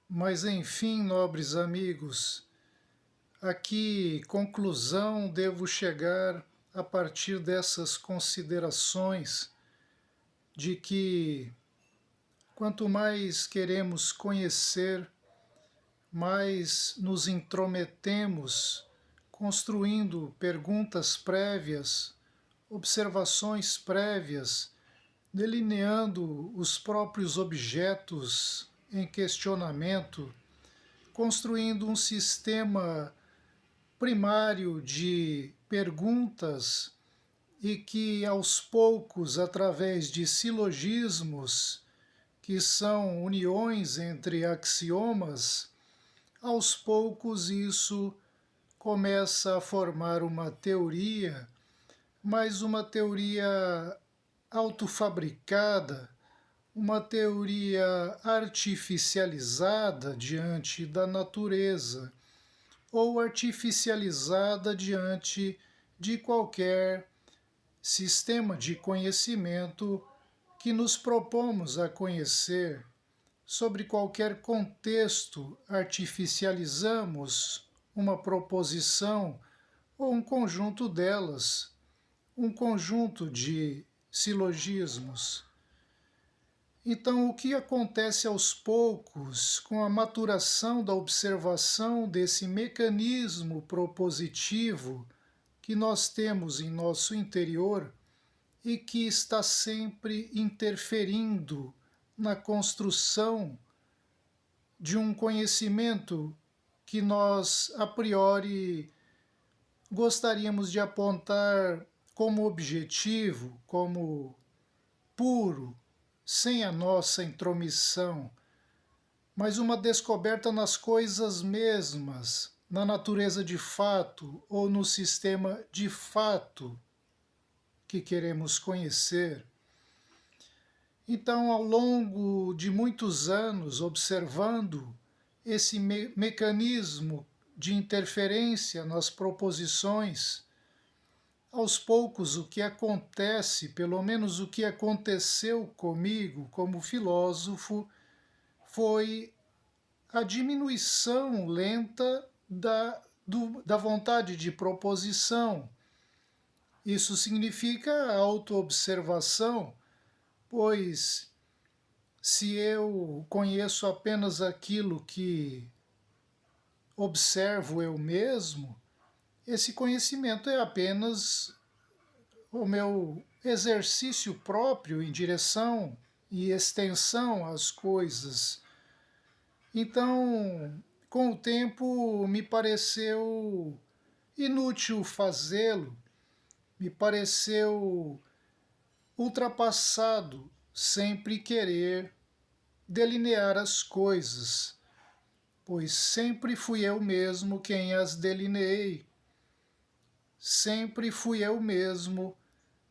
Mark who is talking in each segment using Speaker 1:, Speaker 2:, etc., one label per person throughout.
Speaker 1: Mas enfim, nobres amigos, a que conclusão devo chegar a partir dessas considerações de que quanto mais queremos conhecer, mais nos intrometemos, construindo perguntas prévias, observações prévias, delineando os próprios objetos em questionamento, construindo um sistema primário de perguntas e que aos poucos, através de silogismos, que são uniões entre axiomas, aos poucos isso começa a formar uma teoria, mas uma teoria autofabricada, uma teoria artificializada diante da natureza, ou artificializada diante de qualquer sistema de conhecimento que nos propomos a conhecer. Sobre qualquer contexto, artificializamos uma proposição ou um conjunto delas, um conjunto de silogismos. Então, o que acontece aos poucos com a maturação da observação desse mecanismo propositivo que nós temos em nosso interior e que está sempre interferindo na construção de um conhecimento que nós, a priori, gostaríamos de apontar como objetivo, como puro, sem a nossa intromissão, mas uma descoberta nas coisas mesmas, na natureza de fato ou no sistema de fato que queremos conhecer. Então, ao longo de muitos anos, observando esse mecanismo de interferência nas proposições, aos poucos o que acontece, pelo menos o que aconteceu comigo como filósofo, foi a diminuição lenta da vontade de proposição. Isso significa autoobservação, pois se eu conheço apenas aquilo que observo eu mesmo, esse conhecimento é apenas o meu exercício próprio em direção e extensão às coisas. Então, com o tempo, me pareceu inútil fazê-lo, me pareceu ultrapassado sempre querer delinear as coisas, pois sempre fui eu mesmo quem as delineei, sempre fui eu mesmo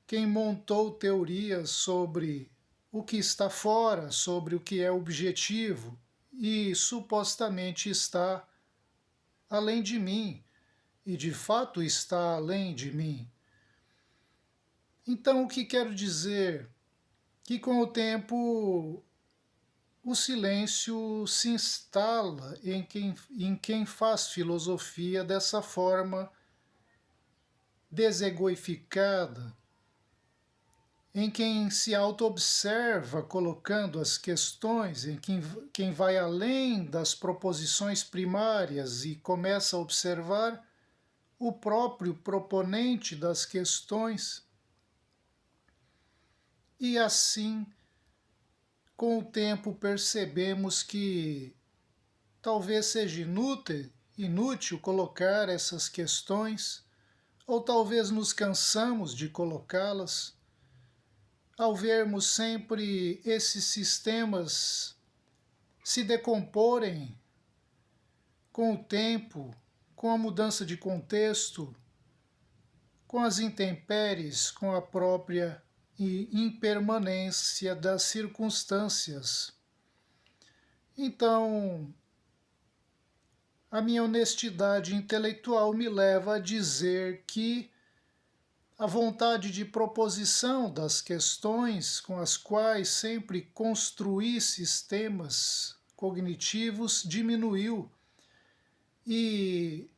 Speaker 1: quem montou teorias sobre o que está fora, sobre o que é objetivo e supostamente está além de mim, e de fato está além de mim. Então, o que quero dizer? Que com o tempo o silêncio se instala em quem faz filosofia dessa forma desegoificada, em quem se auto-observa colocando as questões, em quem vai além das proposições primárias e começa a observar o próprio proponente das questões. E assim, com o tempo, percebemos que talvez seja inútil colocar essas questões, ou talvez nos cansamos de colocá-las, ao vermos sempre esses sistemas se decomporem com o tempo, com a mudança de contexto, com as intempéries, com a própria impermanência das circunstâncias. Então, a minha honestidade intelectual me leva a dizer que a vontade de proposição das questões com as quais sempre construí sistemas cognitivos diminuiu e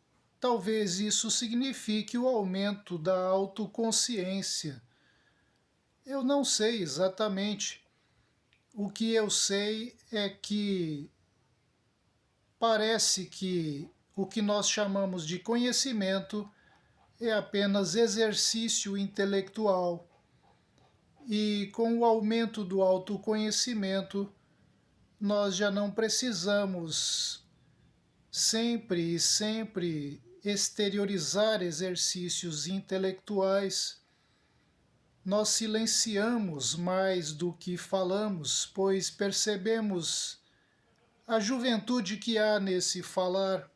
Speaker 1: talvez isso signifique o aumento da autoconsciência. Eu não sei exatamente. O que eu sei é que parece que o que nós chamamos de conhecimento é apenas exercício intelectual. E com o aumento do autoconhecimento, nós já não precisamos sempre e sempre exteriorizar exercícios intelectuais. Nós silenciamos mais do que falamos, pois percebemos a juventude que há nesse falar,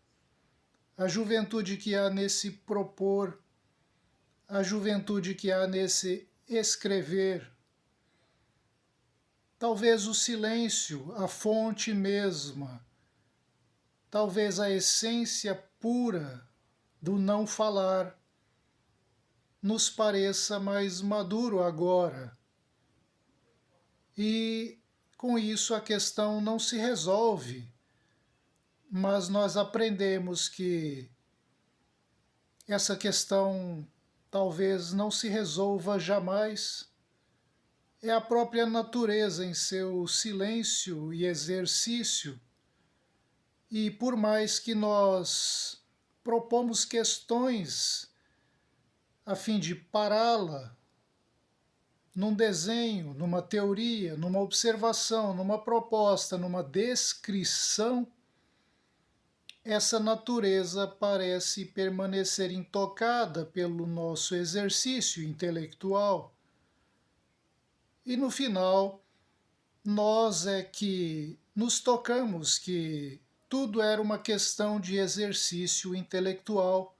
Speaker 1: a juventude que há nesse propor, a juventude que há nesse escrever. Talvez o silêncio, a fonte mesma, talvez a essência pura do não falar, nos pareça mais maduro agora. E com isso a questão não se resolve, mas nós aprendemos que essa questão talvez não se resolva jamais. É a própria natureza em seu silêncio e exercício, e por mais que nós propomos questões a fim de pará-la, num desenho, numa teoria, numa observação, numa proposta, numa descrição, essa natureza parece permanecer intocada pelo nosso exercício intelectual. E no final, nós é que nos tocamos que tudo era uma questão de exercício intelectual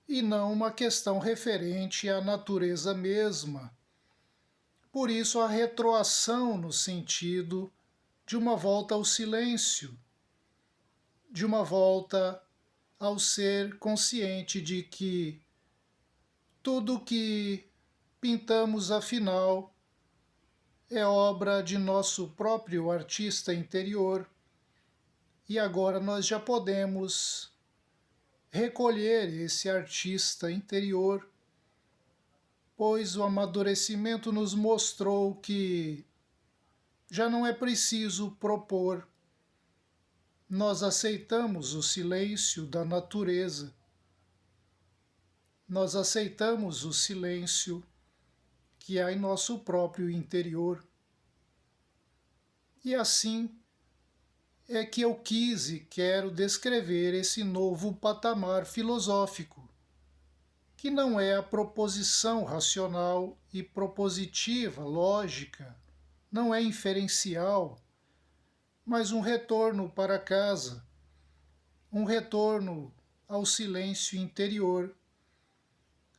Speaker 1: e não uma questão referente à natureza mesma. Por isso, a retroação no sentido de uma volta ao silêncio, de uma volta ao ser consciente de que tudo que pintamos, afinal, é obra de nosso próprio artista interior, e agora nós já podemos recolher esse artista interior, pois o amadurecimento nos mostrou que já não é preciso propor. Nós aceitamos o silêncio da natureza, nós aceitamos o silêncio que há em nosso próprio interior. E assim é que eu quis e quero descrever esse novo patamar filosófico, que não é a proposição racional e propositiva, lógica, não é inferencial, mas um retorno para casa, um retorno ao silêncio interior,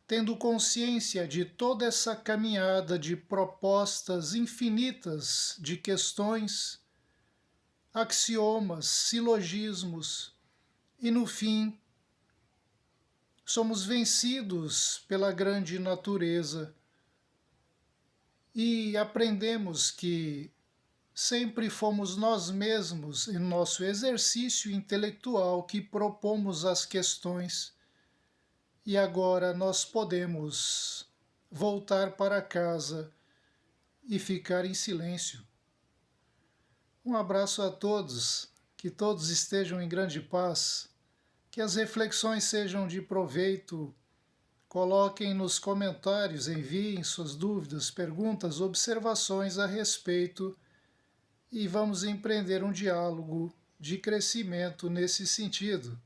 Speaker 1: tendo consciência de toda essa caminhada de propostas infinitas de questões, axiomas, silogismos, e no fim somos vencidos pela grande natureza e aprendemos que sempre fomos nós mesmos, em nosso exercício intelectual, que propomos as questões, e agora nós podemos voltar para casa e ficar em silêncio. Um abraço a todos, que todos estejam em grande paz, que as reflexões sejam de proveito. Coloquem nos comentários, enviem suas dúvidas, perguntas, observações a respeito e vamos empreender um diálogo de crescimento nesse sentido.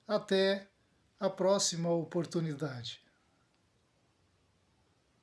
Speaker 1: Até a próxima oportunidade.